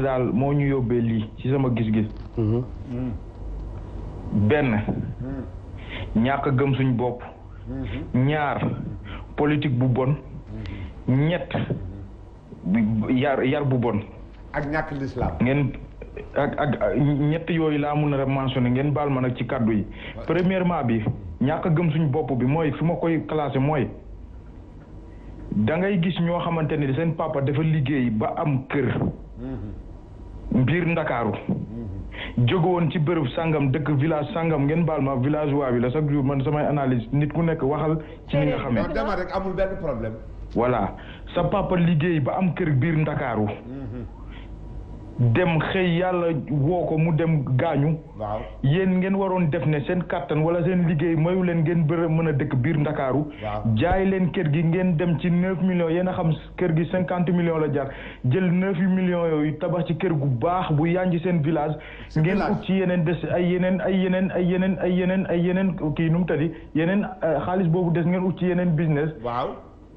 daal moo ñu yóbbee lii ci sama gis-gis. benn ñàkk a gëm suñ bopp. ñaar politique bu bon. ñett yar bu bon. ak ñàkk l'islam. ngeen ak ñett yooyu laa mun a mentionné ngeen baal ma nag ci kàddu yi. premièrement bi ñàkk a gëm suñ bopp bi mooy fi ma koy classé mooy da ngay gis ñoo xamante ne seen papa dafa liggéey ba am kër. biir Ndakaaru jóge woon ci bërëb sangam dëkk village sangam ngeen baal ma village waa bi la chaque jour man samay analyse nit ku nekk waxal ci ni nga xamee. dama rek amul benn problème. voilà sa papa liggéey ba am kër biir Ndakaaru dem xëy yàlla woo ko mu dem gaañu. waaw yéen ngeen waroon def ne seen kàttan wala seen liggéey mayu leen ngeen mën a dëkk biir Ndakaaru. jaay leen kër gi ngeen dem ci 9 millions yéen a xam kër gi 50 millions la jar jël 9 millions yooyu tabax ci kër gu baax bu yànji seen village. ngeen ut ci yeneen des ay yeneen kii nu mu tëddi yeneen xaalis boobu des ngeen ut ci yeneen business. waaw.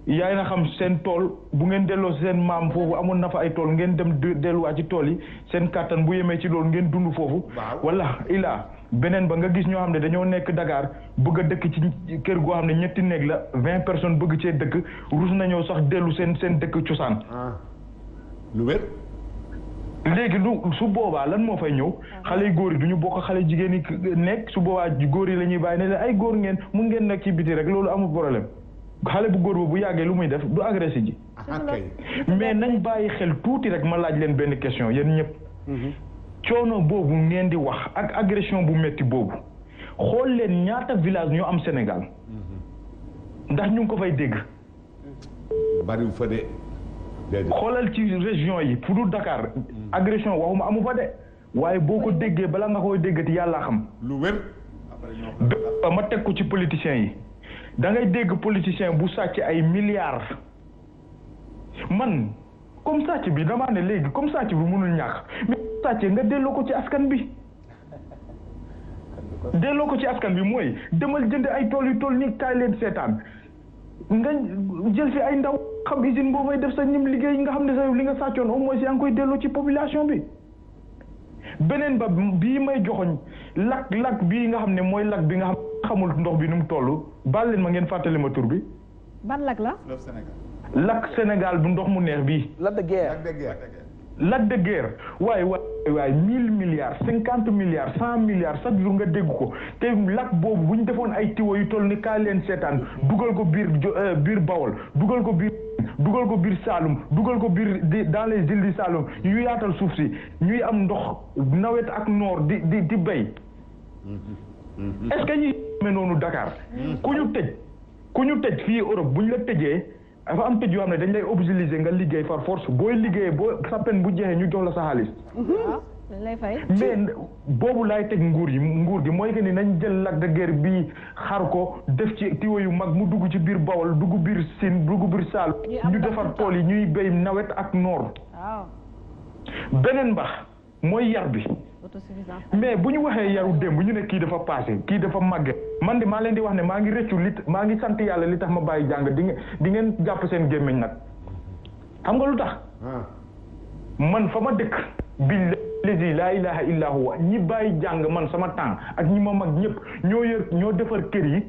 yaay na xam seen tool bu ngeen delloo seen maam foofu amoon na fa ay tool ngeen dem delluwaat ci tool yi seen kàttan bu yemee ci loolu ngeen dund foofu. wala ilaa beneen ba nga gis ñoo xam ne dañoo nekk Dakar bëgg a dëkk ci kër goo xam ne 2 néeg la 20 personnes bëgg cee dëkk rus nañoo sax dellu seen dëkk cosaan. lu wér. léegi su boobaa lan moo fay ñëw xale yu góor yi du ñu bokk xale jigéen yi nekk su boobaa góor yi la ñuy bàyyi ne leen ay góor ngeen mun ngeen nekk ci biti rek loolu amul problème. xale bu góor bu yàggee lu muy def du agressé ji. mais nañ bàyyi xel tuuti rek ma laaj leen benn question yéen ñëpp. coono boobu ngeen di wax ak agression bu metti boobu xool leen ñaata village ñoo am Sénégal ndax ñu ngi ko fay dégg. bariwul fa de. xoolal ci région yi fu dul Dakar agression waxuma amu fa de waaye boo ko déggee bala nga koy déggati yàlla xam. lu wér. ma teg ko ci politiciens yi. da ngay dégg politicien bu sàcc ay milliards man comme sàcc bi damaa ne léegi comme sàcc bi mënul ñàkk mais sàcc nga delloo ko ci askan bi delloo ko ci askan bi mooy demal jënd ay tool yu tool ni kaay leen seetaan nga jël fi ay ndaw xam usine boo fay def sa ñim liggéey nga xam ne sa li nga sàccoon au moins yaa ngi koy delloo ci population bi. beneen ba bii may joxoñ lak bii nga xam ne mooy lak bi nga xam xamul ndox bi nu mu toll baal leen ma ngeen fàttali ma tur bi. ban lak la. lak Sénégal bu ndox mu neex bii. Lac de Guiers. Lac de Guiers waaye 1000 milliards 50 milliards 100 milliards chaque jour nga dégg ko te lak boobu bu ñu defoon ay tiwo yu toll ni kaay leen seetaan dugal ko biir Bawol dugal ko biir Saloum dugal ko biir dans les îles du Saloum yu yaatal suuf si ñuy am ndox nawet ak noor di béy. est-ce que ñuy amee noonu Dakar. ku ñu tëj fii Europe bu ñu la tëjee dafa am tëj yoo xam ne dañ lay obligé nga liggéey par force booy liggéeyee boo sa peine bu jeexee ñu jox la sa xaalis. lay fay. mais boobu laay teg nguur gi mooy que ni nañ jël Lac de Guiers bii xar ko def ci tiwo yu mag mu dugg ci biir Bawol dugg biir Sine dugg biir Saalum ñu defar tool yi ñuy béy nawet ak noor. beneen mbax mooy yar bi. mais bu ñu waxee yaru démb ñu ne kii dafa passé kii dafa màgge man de maa leen di wax ne maa ngi rëccu maa ngi sant yàlla li tax ma bàyyi jàng di ngeen jàpp seen gémmiñ nag xam nga lu tax. man fa ma dëkk billahi laa ilaha illa huwa ñi bàyyi jàng man sama temps ak ñi ma mag ñëpp ñoo defar kër yi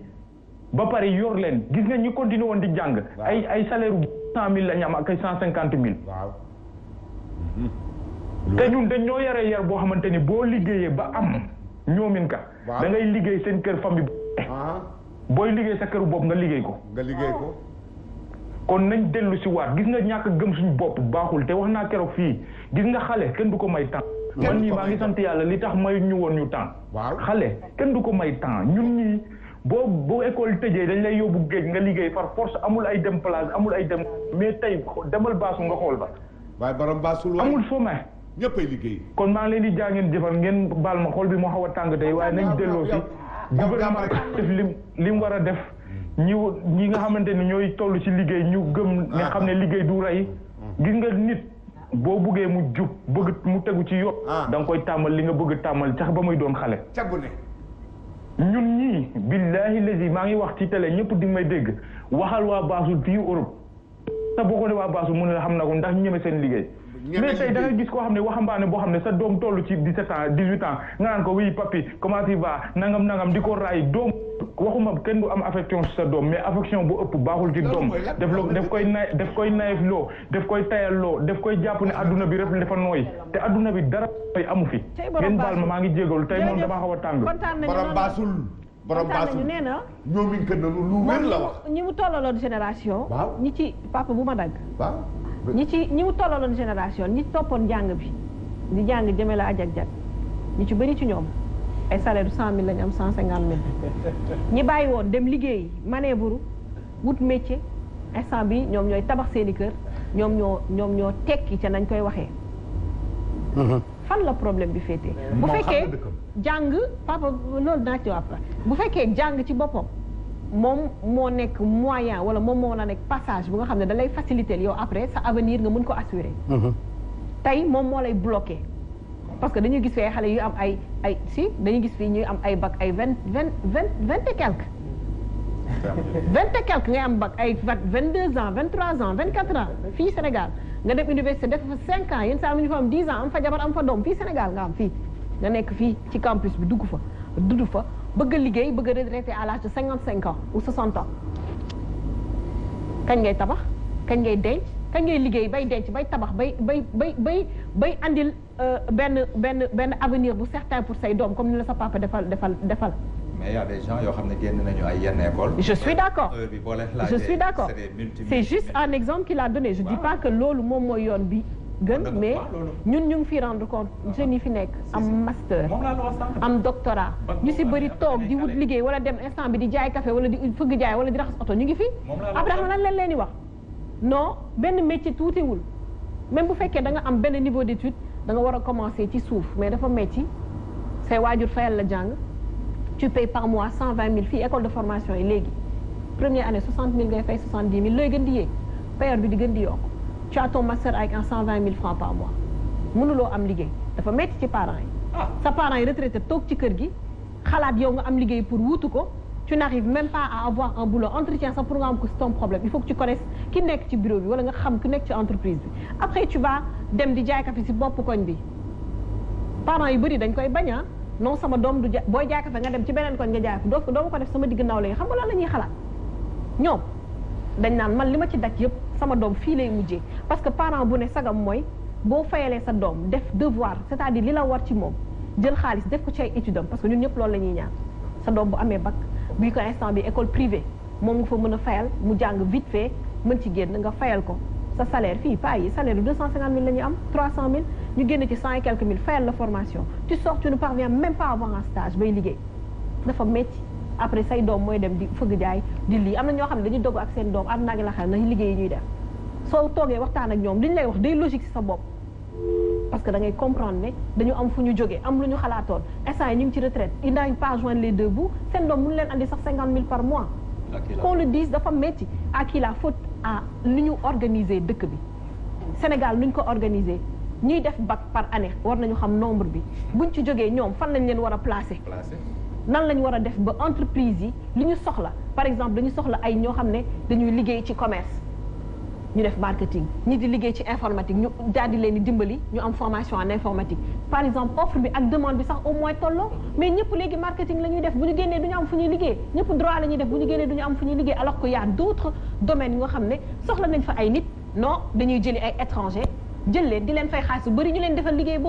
ba pare yor leen gis nga ñi continué woon di jàng. ay salaire 100 000 la ñu am ak ay 150 000. te ñun dañ ñoo yaree yar boo xamante ni boo liggéeyee ba am ñoomin ka da ngay liggéey seen kër famille booy liggéey sa kër bopp nga liggéey ko. kon nañ dellu si waat gis nga ñàkk gëm suñu bopp baaxul te wax naa keroog fii gis nga xale kenn du ko may temps. man ñii maa ngi sant yàlla li tax may ñu woon ñu temps. xale kenn du ko may temps ñun ñii boo école tëjee dañ lay yóbbu géej nga liggéey par force amul ay dem plage amul ay dem mais tey demal baasu nga xool ba. waaye borom baasul amul fomé. ñëppay liggéey. kon maa ngi leen di jaa ngeen jëfal ngeen baal ma xool bi moo xaw a tàng tey waaye nañ delloo si gouvernement def li mu war a def ñi nga xamante ni ñooy toll ci liggéey ñu gëm ne xam ne liggéey du rey gis nga nit boo buggee mu jub bëgg mu tegu ci yoon da nga koy tàmmal li nga bëgg tàmmal cax ba muy doon xale ñun ñii billahi lazi maa ngi wax ci télé ñëpp di may dégg waxal waa Baasul fii Europe te boo ko ne waa Baasul mu ne la xam na ko ndax ñu ñeme seen liggéey mais tey da nga gis koo xam ne waxambaane boo xam ne sa doom toll ci 17 ans 18 ans nga naan ko oui papi comment tu vas nangam di ko raay doom waxuma kenn du am affection ci sa doom mais affection bu ëpp baaxul ci doom daf koy naïf loo daf koy tayal loo daf koy jàpp ne adduna bi rek dafa nooy te adduna bi dara nooy amu fi ngeen baal ma maa ngi jégalu tey moom damaa xaw a tàng borom baasul nee na ñoom mi ngi ko nanu lu wér la wax ñi mu tollaloon génération ñi ci papa bu ma dagg waaw ñi mu tollaloon génération ñi toppoon jàng bi di jàng jëme la ajak-jak ñi ci bëri ci ñoom ay salaire du 100 000 lañu am 150 000 ñi bàyyi woon dem liggéey manee buru wut métier instant bi ñoom ñooy tabax seeni kër ñoom ñoo tekki ca nañ koy waxee fan la problème bi féetee bu fekkee jàng papa loolu naa ci après bu fekkee jàng ci boppam moom moo nekk moyen wala moom moo la nekk passage bu nga xam ne da lay faciliter yow après sa avenir nga mën ko assurer tey moom moo lay bloqué parce que dañuy gis fee xale yu am ay si dañuy gis fii ñuy am ay bac ay vingt et quelque ngay am bac ay 22 ans 23 ans 24 ans fii Sénégal nga dem université def fa 5 ans yéen saa ñu fa am 10 ans am fa jabar am fa doom fii Sénégal nga am fii nga nekk fii ci campus bi dugg fa bëgg a liggéey bëgg a retraité à l'âge de 55 ans ou 60 ans kañ ngay tabax kañ ngay denc kañ ngay liggéey bay denc bay tabax bay andil benn avenir bu certain pour say doom comme ni la sa papa defal. mais il y a des gens yoo xam ne génn nañu ay yenn école. je suis d'accord c'est juste un exemple qu'il a donné je dis pas que loolu moom mooy yoon bi gën mais ñun ñu ngi fi rendre compte jeunes yi fi nekk am master am doctorat ñu si bëri toog di wut liggéey wala dem instant bi di jaay café wala di fëgg jaay wala di raxas oto ñu ngi fi après xam lan leen di wax non benn métier tuutiwul même bu fekkee da nga am benn niveau d'étude da nga war a commencer ci suuf mais dafa métti say waajur fayal la jàng tu payes par mois 120 000 fii école de formation yi léegi première année 60 000 ngay fay 70 000 looy gën di yéeg payeur bi di gën di yokk tu as ton master avec un 120 000 francs par mois mënuloo am liggéey dafa métti ci parents yi sa parents yi retraité toog ci kër gi xalaat yow nga am liggéey pour wuutu ko tu n'arrives même pas à avoir un boulot entretien sa programme que c'est ton problème il faut que tu connaisses ki nekk ci bureau bi wala nga xam ki nekk ci entreprise bi après tu vas dem di jaay café si bopp koñ bi parents yu bëri dañ koy bañ non sama doom du booy jaay café nga dem ci beneen koñ nga jaay ko doo ko def sama digg ndaw la xam nga lan la ñuy xalaat ñoom dañ naan man li ma ci daj yëpp sama doom fii lay mujjee parce que parent bu ne sagam mooy boo fayalee sa doom def devoir c'est-à-dire li la war ci moom jël xaalis def ko ci ay études am parce que ñun ñëpp loolu la ñuy ñaan sa doom bu amee bac bii ko instant bi école privée moom nga fa mën a fayal mu jàng vite fait mën ci génn nga fayal ko sa salaire fii pas yi salaire yu 250 000 la ñuy am 300 000 ñu génn ci 100 et quelques mille fayal la formation tu sors tu ne parviens même pas à avoir un stage bay liggéey dafa métti après say doom mooy dem di fëgg jaay di lii am na ñoo xam ne dañuy dogu ak seen doom am naa ngi la xel na liggéey yi ñuy def soo toogee waxtaan ak ñoom liñ lay wax day logique ci sa bopp parce que da ngay comprendre ne dañu am fu ñu jógee am lu ñu xalaatoon instant yi ñu ngi ci retraite ils n'arrivent pas à joindre les deux bouts seen doom mënu leen andi sax 50 000 par mois qu'on le dise dafa métti à qui la faute à lu ñu organiser dëkk bi Sénégal nu ñu ko organiser ñuy def bac par année war nañu xam nombre bi buñ ci jógee ñoom fan lañ leen war a placer nan lañ war a def ba entreprise yi li ñu soxla par exemple dañu soxla ay ñoo xam ne dañuy liggéey ci commerce ñu def marketing ñi di liggéey ci informatique ñu daal di leen di dimbali ñu am formation en informatique par exemple offre bi ak demande bi sax au moins tolloo mais ñëpp léegi marketing la ñuy def bu ñu génnee du ñu am fu ñuy liggéey ñëpp droit la ñuy def bu ñu génnee du ñu am fu ñuy liggéey alors que y a d'autres domaines yu nga xam ne soxla nañ fa ay nit non dañuy jëli ay étrangers jël leen di leen fay xaalis bu bëri ñu leen defal liggéey boobu